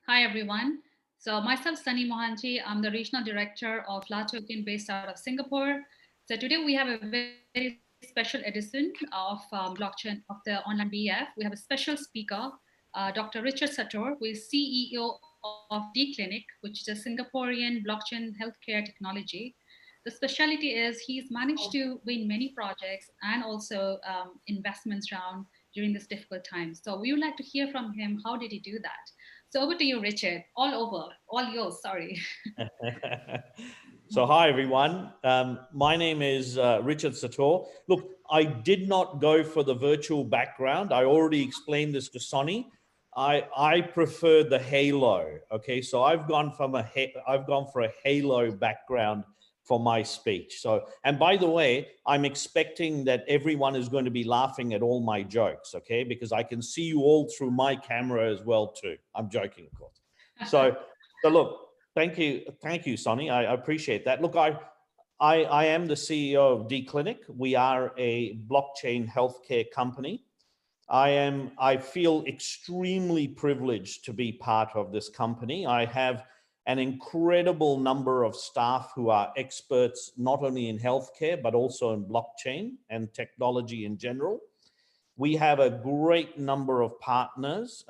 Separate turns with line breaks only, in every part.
Hi, everyone. So myself, Sonny Mohanty, I'm the Regional Director of LAToken based out of Singapore. So today we have a very special edition of blockchain of the online BF. We have a special speaker, Dr. Richard Satur, who is CEO of D-Clinic, which is a Singaporean blockchain healthcare technology. The specialty is he's managed to win many projects and also investments round during this difficult time. So we would like to hear from him. How did he do that? So over to you, Richard. All over, all yours. Sorry.
So hi everyone. My name is Richard Satur. Look, I did not go for the virtual background. I already explained this to Sonny. I prefer the halo. Okay, so I've gone for a halo background for my speech. So, and by the way, I'm expecting that everyone is going to be laughing at all my jokes, okay? Because I can see you all through my camera as well too. I'm joking, of course. So look, thank you, Sonny. I appreciate that. Look, I am the CEO of D-Clinic. We are a blockchain healthcare company. I feel extremely privileged to be part of this company. I have an incredible number of staff who are experts not only in healthcare, but also in blockchain and technology in general. We have a great number of partners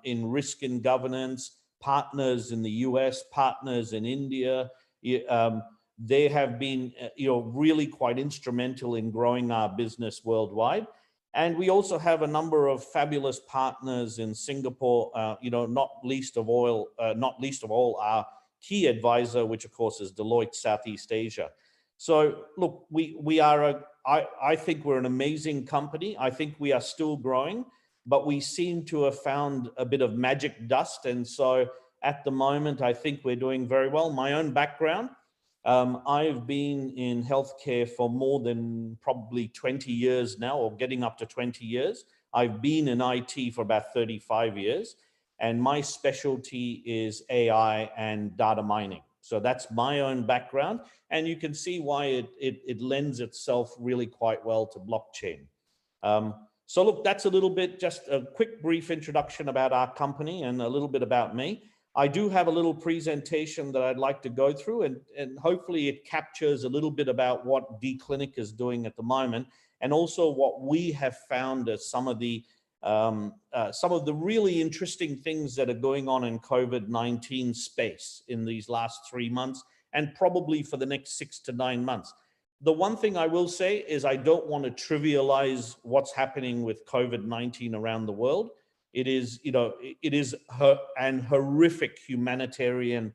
in risk and governance, partners in the US, partners in India. They have been really quite instrumental in growing our business worldwide. And we also have a number of fabulous partners in Singapore, not least of all our key advisor, which of course is Deloitte Southeast Asia. So look, I think we're an amazing company. I think we are still growing, but we seem to have found a bit of magic dust. And so at the moment, I think we're doing very well. My own background, I've been in healthcare for more than probably 20 years now, or getting up to 20 years. I've been in IT for about 35 years, and my specialty is AI and data mining. So that's my own background, and you can see why it lends itself really quite well to blockchain. So look, that's a little bit, just a quick brief introduction about our company and a little bit about me. I do have a little presentation that I'd like to go through, and hopefully it captures a little bit about what D-Clinic is doing at the moment, and also what we have found as some of the really interesting things that are going on in COVID-19 space in these last 3 months, and probably for the next 6 to 9 months. The one thing I will say is I don't want to trivialize what's happening with COVID-19 around the world. It is, an horrific humanitarian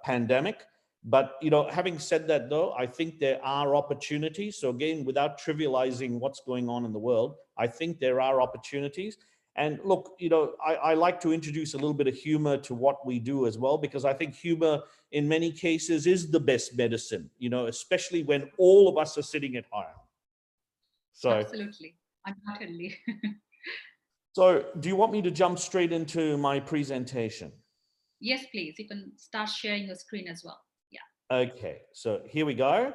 pandemic. But, having said that, though, I think there are opportunities. So again, without trivializing what's going on in the world, I think there are opportunities. And look, I like to introduce a little bit of humor to what we do as well, because I think humor in many cases is the best medicine, especially when all of us are sitting at home. So
absolutely, undoubtedly.
So do you want me to jump straight into my presentation?
Yes, please. You can start sharing your screen as well. Yeah.
Okay, so here we go.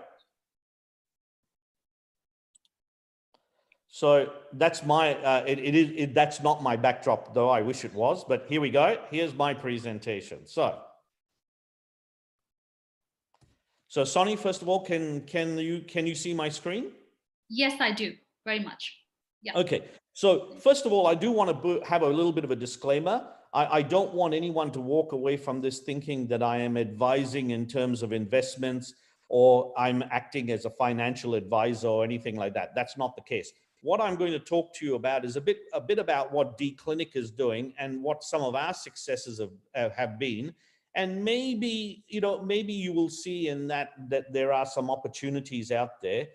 So that's my, that's not my backdrop though, I wish it was, but here we go. Here's my presentation. So Sonny, first of all, can you see my screen?
Yes, I do, very much. Yeah.
Okay, so first of all, I do want to have a little bit of a disclaimer. I don't want anyone to walk away from this thinking that I am advising in terms of investments, or I'm acting as a financial advisor or anything like that. That's not the case. What I'm going to talk to you about is a bit about what D-Clinic is doing and what some of our successes have been. And maybe you will see in that there are some opportunities out there.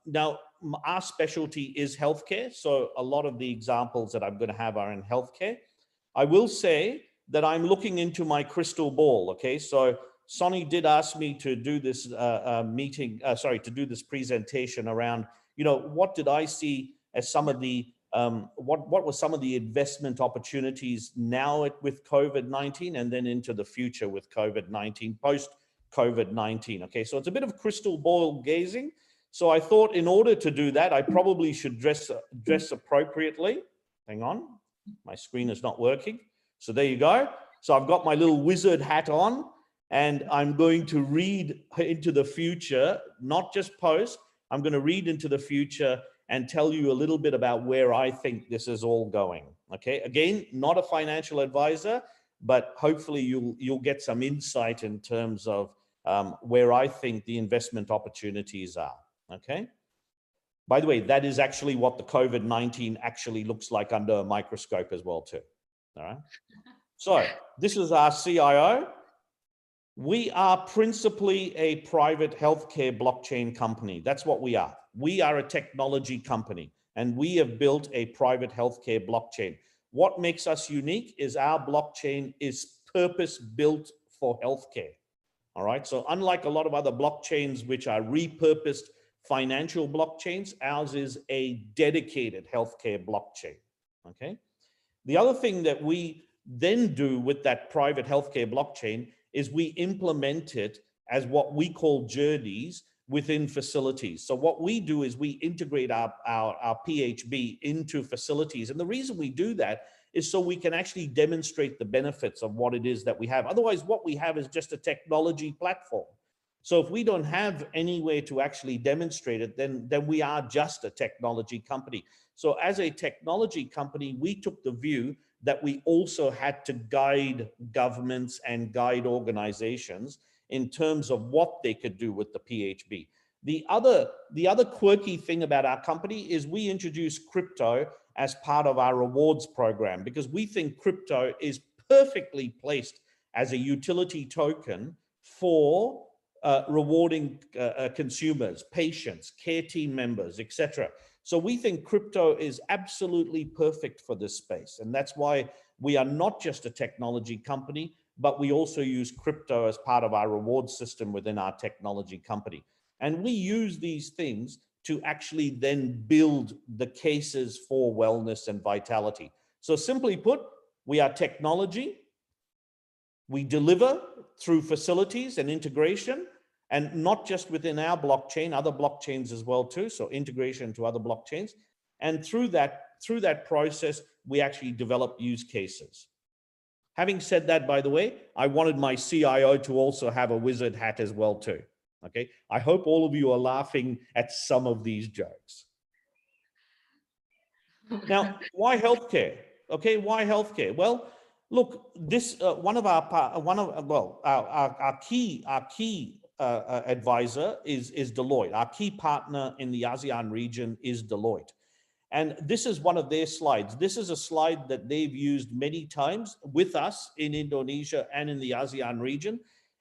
Now, our specialty is healthcare. So a lot of the examples that I'm going to have are in healthcare. I will say that I'm looking into my crystal ball. Okay. So Sonny did ask me to do this to do this presentation around, what did I see as some of the, what were some of the investment opportunities now with COVID-19 and then into the future with COVID-19, post COVID-19. Okay. So it's a bit of crystal ball gazing. So I thought in order to do that, I probably should dress appropriately. Hang on, my screen is not working. So there you go. So I've got my little wizard hat on, and I'm going to read into the future, not just post. I'm going to read into the future and tell you a little bit about where I think this is all going. Okay, again, not a financial advisor, but hopefully you'll get some insight in terms of where I think the investment opportunities are. Okay. By the way, that is actually what the COVID-19 actually looks like under a microscope as well too. All right. So this is our CIO. We are principally a private healthcare blockchain company. That's what we are. We are a technology company, and we have built a private healthcare blockchain. What makes us unique is our blockchain is purpose-built for healthcare. All right. So unlike a lot of other blockchains, which are repurposed financial blockchains, ours is a dedicated healthcare blockchain. Okay. The other thing that we then do with that private healthcare blockchain is we implement it as what we call journeys within facilities. So what we do is we integrate our PHB into facilities. And the reason we do that is so we can actually demonstrate the benefits of what it is that we have. Otherwise, what we have is just a technology platform. So if we don't have any way to actually demonstrate it, then we are just a technology company. So as a technology company, we took the view that we also had to guide governments and guide organizations in terms of what they could do with the PHB. The other quirky thing about our company is we introduced crypto as part of our rewards program, because we think crypto is perfectly placed as a utility token for rewarding consumers, patients, care team members, etc. So we think crypto is absolutely perfect for this space. And that's why we are not just a technology company, but we also use crypto as part of our reward system within our technology company. And we use these things to actually then build the cases for wellness and vitality. So simply put, we are technology. We deliver through facilities and integration, and not just within our blockchain, other blockchains as well too. So integration to other blockchains. And through that process, we actually develop use cases. Having said that, by the way, I wanted my CIO to also have a wizard hat as well too. Okay. I hope all of you are laughing at some of these jokes. Now, why healthcare? Okay. Why healthcare? Well, look, this our key advisor is Deloitte. Our key partner in the ASEAN region is Deloitte. And this is one of their slides. This is a slide that they've used many times with us in Indonesia and in the ASEAN region.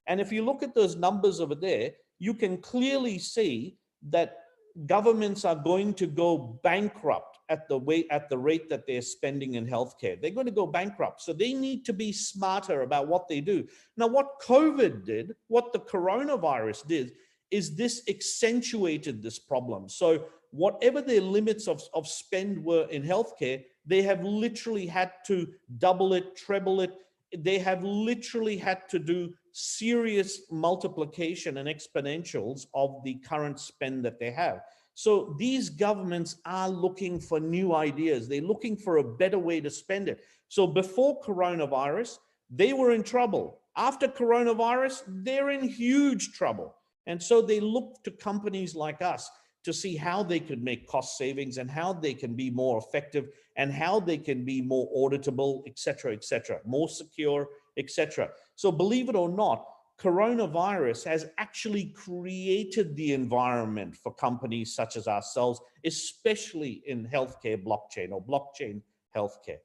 And if you look at those numbers over there, you can clearly see that governments are going to go bankrupt at the rate that they're spending in healthcare. They're going to go bankrupt. So they need to be smarter about what they do. Now, what COVID did, what the coronavirus did, is this accentuated this problem. So whatever their limits of spend were in healthcare, they have literally had to double it, treble it. They have literally had to do serious multiplication and exponentials of the current spend that they have. So these governments are looking for new ideas. They're looking for a better way to spend it. So before coronavirus, they were in trouble. After coronavirus, they're in huge trouble. And so they look to companies like us to see how they could make cost savings and how they can be more effective and how they can be more auditable, et cetera, more secure, etc. So believe it or not, coronavirus has actually created the environment for companies such as ourselves, especially in healthcare blockchain or blockchain healthcare.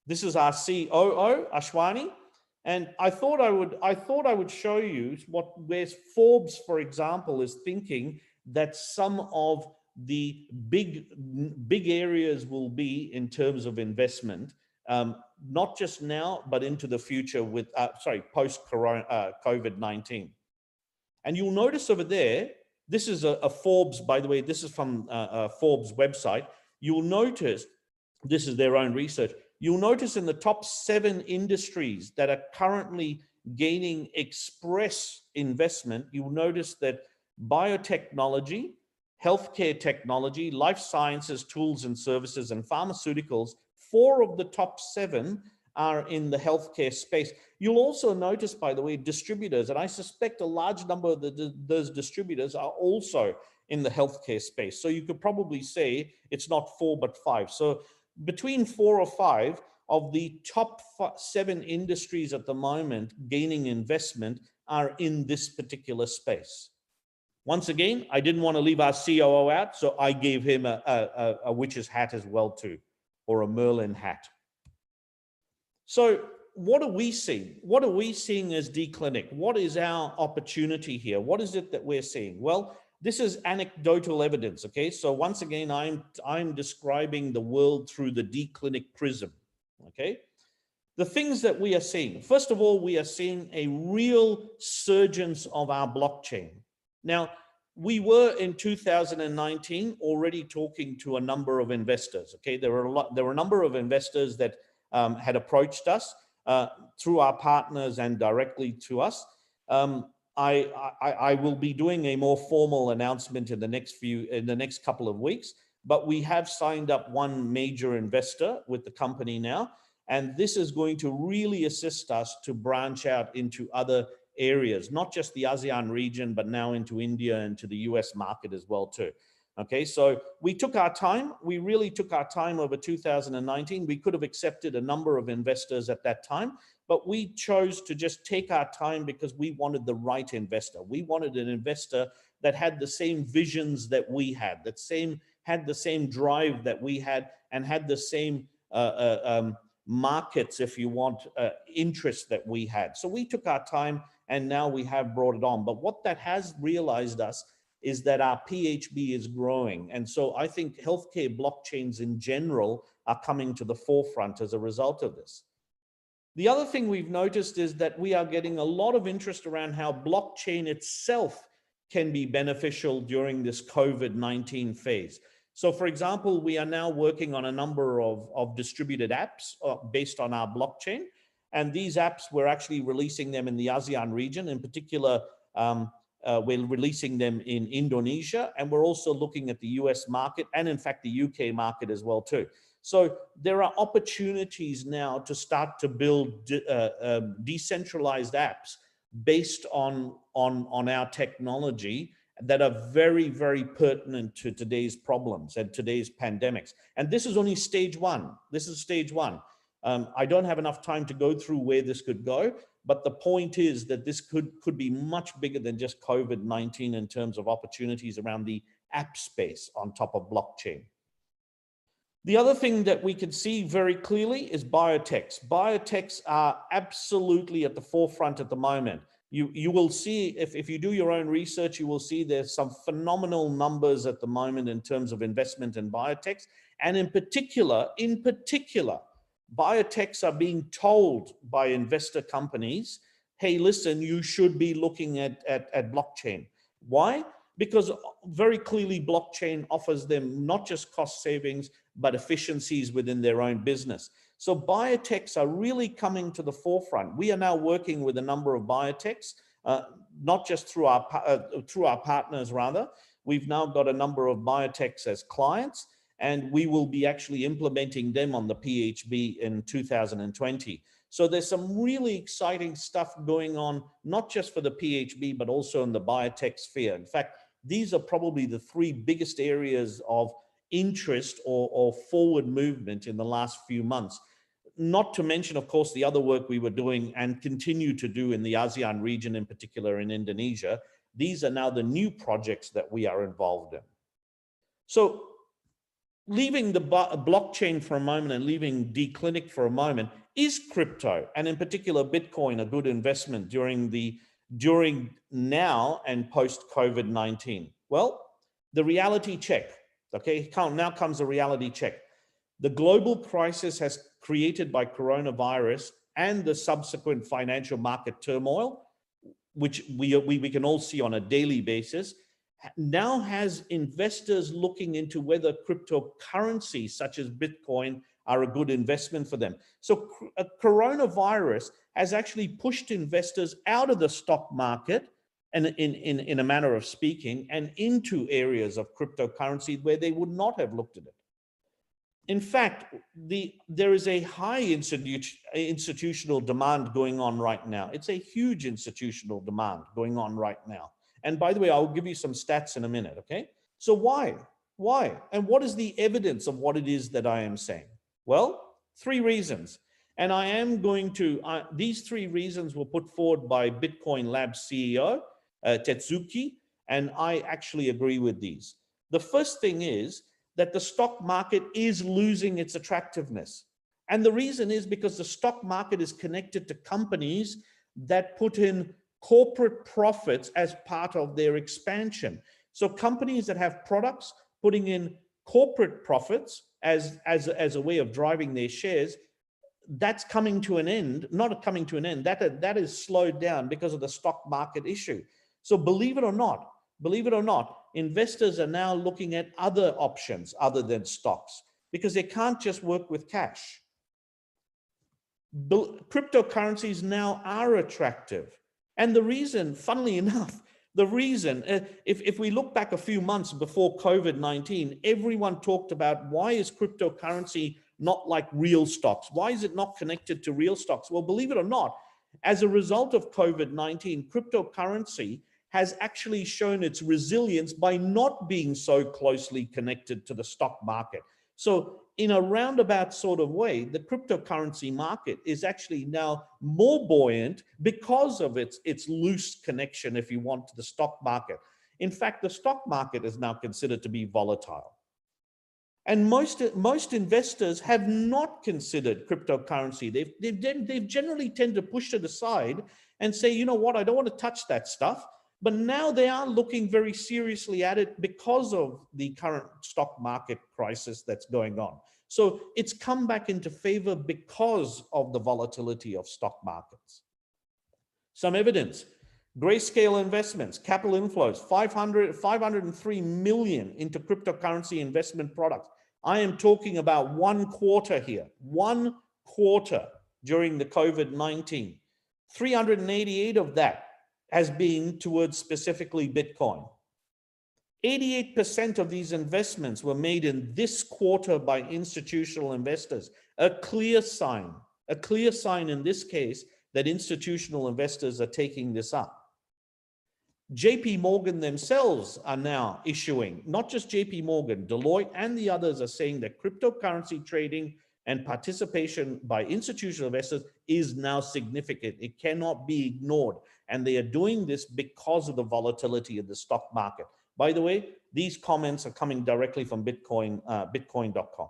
This is our COO, Ashwani. And I thought I would show you where Forbes, for example, is thinking that some of the big areas will be in terms of investment, not just now, but into the future with, post-corona, COVID-19. And you'll notice over there, this is a Forbes, by the way, this is from Forbes website. You'll notice, this is their own research. You'll notice in the top 7 industries that are currently gaining express investment, you'll notice that biotechnology, healthcare technology, life sciences, tools and services, and pharmaceuticals, 4 of the top 7 are in the healthcare space. You'll also notice, by the way, distributors, and I suspect a large number of those distributors are also in the healthcare space. So you could probably say it's not 4, but 5. So between 4 or 5 of the top 7 industries at the moment gaining investment are in this particular space. Once again, I didn't want to leave our COO out, so I gave him a witch's hat as well too, or a Merlin hat. So what are we seeing? What are we seeing as D-Clinic? What is our opportunity here? What is it that we're seeing? Well, this is anecdotal evidence, okay? So once again, I'm describing the world through the D-Clinic prism, okay? The things that we are seeing, first of all, we are seeing a real surgence of our blockchain. Now, we were in 2019 already talking to a number of investors, okay? There were a number of investors that had approached us through our partners and directly to us. I will be doing a more formal announcement in the next couple of weeks, but we have signed up one major investor with the company now, and this is going to really assist us to branch out into other areas, not just the ASEAN region, but now into India and to the US market as well too. Okay, so we took our time. We really took our time over 2019. We could have accepted a number of investors at that time, but we chose to just take our time because we wanted the right investor. We wanted an investor that had the same visions that we had, had the same drive that we had, and had the same markets, if you want, interests that we had. So we took our time, and now we have brought it on. But what that has realized us is that our PHB is growing. And so I think healthcare blockchains in general are coming to the forefront as a result of this. The other thing we've noticed is that we are getting a lot of interest around how blockchain itself can be beneficial during this COVID-19 phase. So for example, we are now working on a number of distributed apps based on our blockchain. And these apps, we're actually releasing them in the ASEAN region. In particular, we're releasing them in Indonesia, and we're also looking at the US market and in fact the UK market as well too. So there are opportunities now to start to build decentralized apps based on our technology that are very, very pertinent to today's problems and today's pandemics. And this is only stage one. This is stage one. I don't have enough time to go through where this could go, but the point is that this could be much bigger than just COVID-19 in terms of opportunities around the app space on top of blockchain. The other thing that we can see very clearly is biotechs. Biotechs are absolutely at the forefront at the moment. You will see, if you do your own research, you will see there's some phenomenal numbers at the moment in terms of investment in biotechs. And in particular, biotechs are being told by investor companies, hey, listen, you should be looking at blockchain. Why? Because very clearly blockchain offers them not just cost savings, but efficiencies within their own business. So biotechs are really coming to the forefront. We are now working with a number of biotechs, not just through our partners rather. We've now got a number of biotechs as clients, and we will be actually implementing them on the PHB in 2020. So there's some really exciting stuff going on, not just for the PHB, but also in the biotech sphere. In fact, these are probably the 3 biggest areas of interest or forward movement in the last few months. Not to mention, of course, the other work we were doing and continue to do in the ASEAN region, in particular in Indonesia. These are now the new projects that we are involved in. So leaving the blockchain for a moment and leaving D-Clinic for a moment, is crypto, and in particular Bitcoin, a good investment during now and post COVID-19? Well, the reality check, okay, now comes the reality check. The global crisis created by coronavirus and the subsequent financial market turmoil, which we can all see on a daily basis, now has investors looking into whether cryptocurrencies such as Bitcoin are a good investment for them. So coronavirus has actually pushed investors out of the stock market, and in a manner of speaking, and into areas of cryptocurrency where they would not have looked at it. In fact, there is a high institutional demand going on right now. It's a huge institutional demand going on right now. And by the way, I'll give you some stats in a minute, okay? So why? Why? And what is the evidence of what it is that I am saying? Well, 3 reasons. And I am going to, these 3 reasons were put forward by Bitcoin Labs CEO, Tetsuki, and I actually agree with these. The first thing is that the stock market is losing its attractiveness. And the reason is because the stock market is connected to companies that put in corporate profits as part of their expansion. So companies that have products putting in corporate profits as a way of driving their shares, that's coming to an end, not coming to an end, that is slowed down because of the stock market issue. So believe it or not, investors are now looking at other options other than stocks because they can't just work with cash. Cryptocurrencies now are attractive. And the reason, funnily enough, the reason, if we look back a few months before COVID-19, everyone talked about why is cryptocurrency not like real stocks? Why is it not connected to real stocks? Well, believe it or not, as a result of COVID-19, cryptocurrency has actually shown its resilience by not being so closely connected to the stock market. So in a roundabout sort of way, the cryptocurrency market is actually now more buoyant because of its loose connection, if you want, to the stock market. In fact, the stock market is now considered to be volatile. And most investors have not considered cryptocurrency. They've generally tend to push it aside and say, you know what, I don't want to touch that stuff. But now they are looking very seriously at it because of the current stock market crisis that's going on. So it's come back into favor because of the volatility of stock markets. Some evidence: Grayscale Investments, capital inflows, 503 million into cryptocurrency investment products. I am talking about 1 quarter here, 1 quarter during the COVID-19. 388 of that has been towards specifically Bitcoin. 88% of these investments were made in this quarter by institutional investors. A clear sign in this case that institutional investors are taking this up. JP Morgan themselves are now issuing, not just JP Morgan, Deloitte and the others are saying that cryptocurrency trading and participation by institutional investors is now significant. It cannot be ignored. And they are doing this because of the volatility of the stock market. By the way, these comments are coming directly from Bitcoin.com.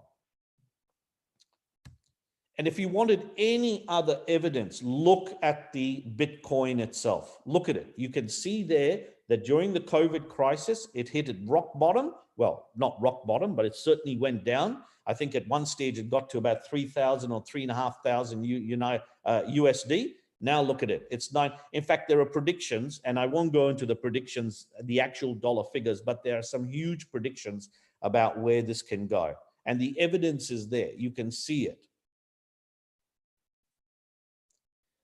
And if you wanted any other evidence, look at the Bitcoin itself. Look at it. You can see there that during the COVID crisis, it hit at rock bottom. Well, not rock bottom, but it certainly went down. I think at one stage it got to about 3,000 or 3,500 USD. Now look at it. It's 9. In fact, there are predictions, and I won't go into the predictions, the actual dollar figures, but there are some huge predictions about where this can go. And the evidence is there. You can see it.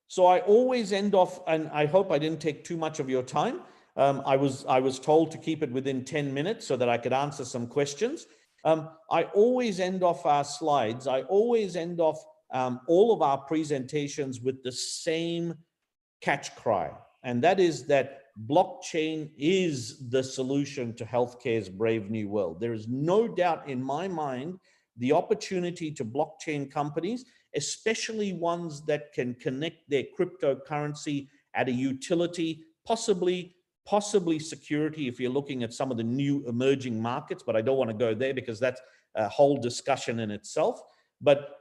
So I always end off, and I hope I didn't take too much of your time. I was told to keep it within 10 minutes so that I could answer some questions. I always end off our slides. I always end off all of our presentations with the same catch cry. And that is that blockchain is the solution to healthcare's brave new world. There is no doubt in my mind the opportunity to blockchain companies, especially ones that can connect their cryptocurrency at a utility, possibly security if you're looking at some of the new emerging markets, but I don't want to go there because that's a whole discussion in itself. But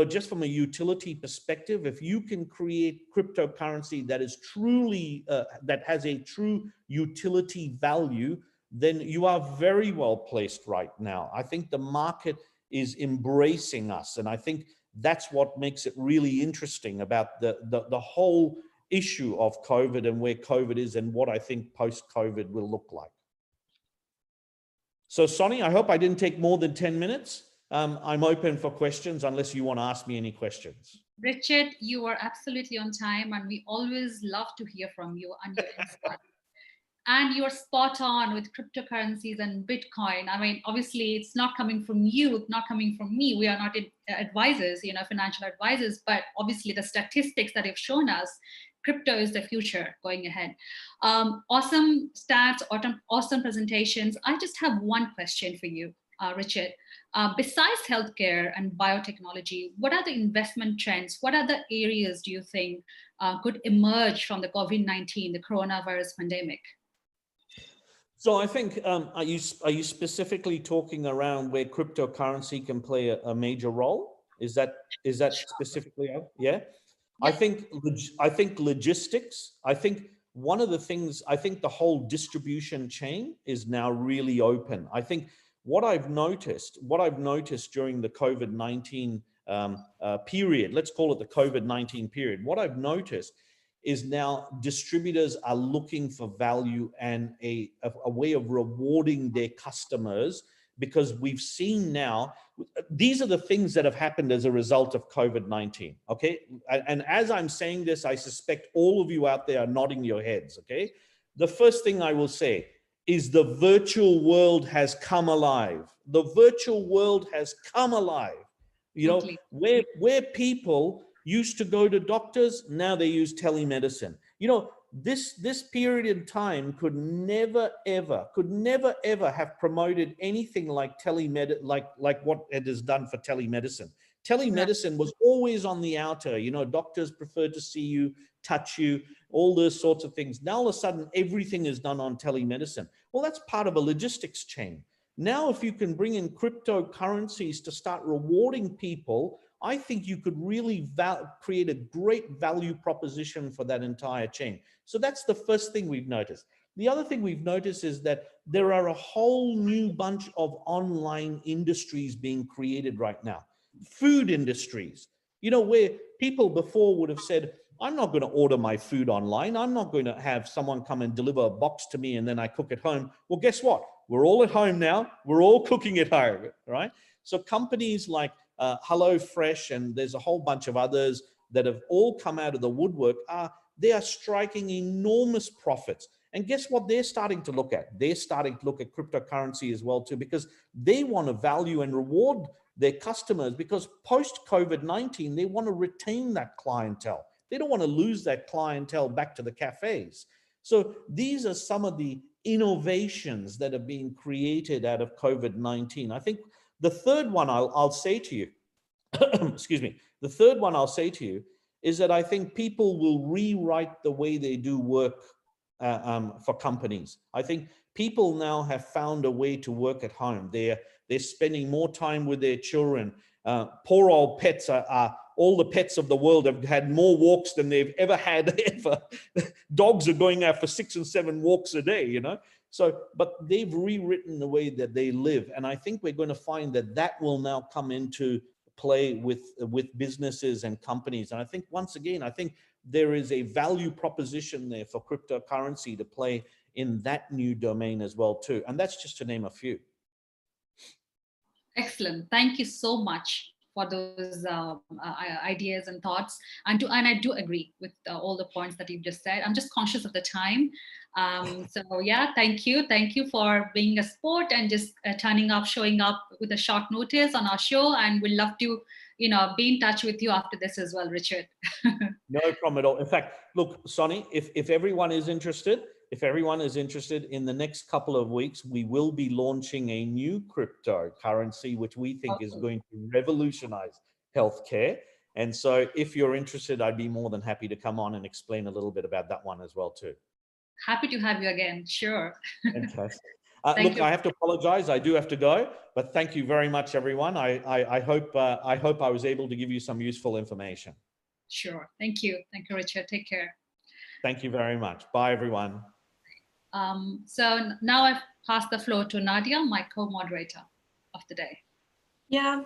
just from a utility perspective, if you can create cryptocurrency that is truly, that has a true utility value, then you are very well placed right now. I think the market is embracing us. And I think that's what makes it really interesting about the whole issue of COVID and where COVID is and what I think post-COVID will look like. So Sonny, I hope I didn't take more than 10 minutes. I'm open for questions unless you want to ask me any questions.
Richard, you are absolutely on time and we always love to hear from you and your insight. And you're spot on with cryptocurrencies and Bitcoin. I mean, obviously, it's not coming from you, not coming from me. We are not advisors, financial advisors, but obviously the statistics that have shown us, crypto is the future going ahead. Awesome stats, awesome presentations. I just have one question for you, Richard. Besides healthcare and biotechnology, what are the investment trends? What are the areas do you think could emerge from the COVID-19, the coronavirus pandemic?
So I think, are you specifically talking around where cryptocurrency can play a major role? Is that specifically? Yeah. I think logistics. I think one of the things, I think the whole distribution chain is now really open. I think what I've noticed during the COVID-19 period, let's call it the COVID-19 period, what I've noticed is now distributors are looking for value and a way of rewarding their customers, because we've seen now, these are the things that have happened as a result of COVID-19, okay? And as I'm saying this, I suspect all of you out there are nodding your heads, okay? The first thing I will say is the virtual world has come alive. The virtual world has come alive. You know, where people used to go to doctors, now they use telemedicine. You know, this period in time could never ever have promoted anything like like what it has done for telemedicine. Telemedicine was always on the outer, you know, doctors preferred to see you, touch you, all those sorts of things. Now all of a sudden everything is done on telemedicine. Well, that's part of a logistics chain. Now, if you can bring in cryptocurrencies to start rewarding people, I think you could really create a great value proposition for that entire chain. So that's the first thing we've noticed. The other thing we've noticed is that there are a whole new bunch of online industries being created right now. Food industries, you know, where people before would have said, I'm not going to order my food online. I'm not going to have someone come and deliver a box to me and then I cook at home. Well, guess what? We're all at home now. We're all cooking at home, right? So companies like HelloFresh, and there's a whole bunch of others that have all come out of the woodwork, they are striking enormous profits. And guess what they're starting to look at? They're starting to look at cryptocurrency as well too, because they want to value and reward their customers, because post-COVID-19, they want to retain that clientele. They don't want to lose that clientele back to the cafes. So these are some of the innovations that have been created out of COVID-19. I think the third one I'll say to you, excuse me, the third one I'll say to you is that I think people will rewrite the way they do work for companies. I think people now have found a way to work at home. They're spending more time with their children. Poor old pets all the pets of the world have had more walks than they've ever had ever. Dogs are going out for 6 and 7 walks a day, you know? So, but they've rewritten the way that they live. And I think we're going to find that that will now come into play with businesses and companies. And I think, once again, I think there is a value proposition there for cryptocurrency to play in that new domain as well too. And that's just to name a few.
Excellent. Thank you so much for those ideas and thoughts. And I do agree with all the points that you've just said. I'm just conscious of the time. So yeah, thank you. Thank you for being a sport and just turning up, showing up with a short notice on our show. And we'd love to, you know, be in touch with you after this as well, Richard.
No problem at all. In fact, look, Sonny, if everyone is interested, in the next couple of weeks, we will be launching a new cryptocurrency, which we think is going to revolutionize healthcare. And so if you're interested, I'd be more than happy to come on and explain a little bit about that one as well too.
Happy to have you again. Sure.
Fantastic. Look, I have to apologize. I do have to go, but thank you very much, everyone. I hope I was able to give you some useful information.
Sure. Thank you. Thank you, Richard. Take care.
Thank you very much. Bye, everyone.
So now I've passed the floor to Nadia, my co-moderator of the day.
Yeah,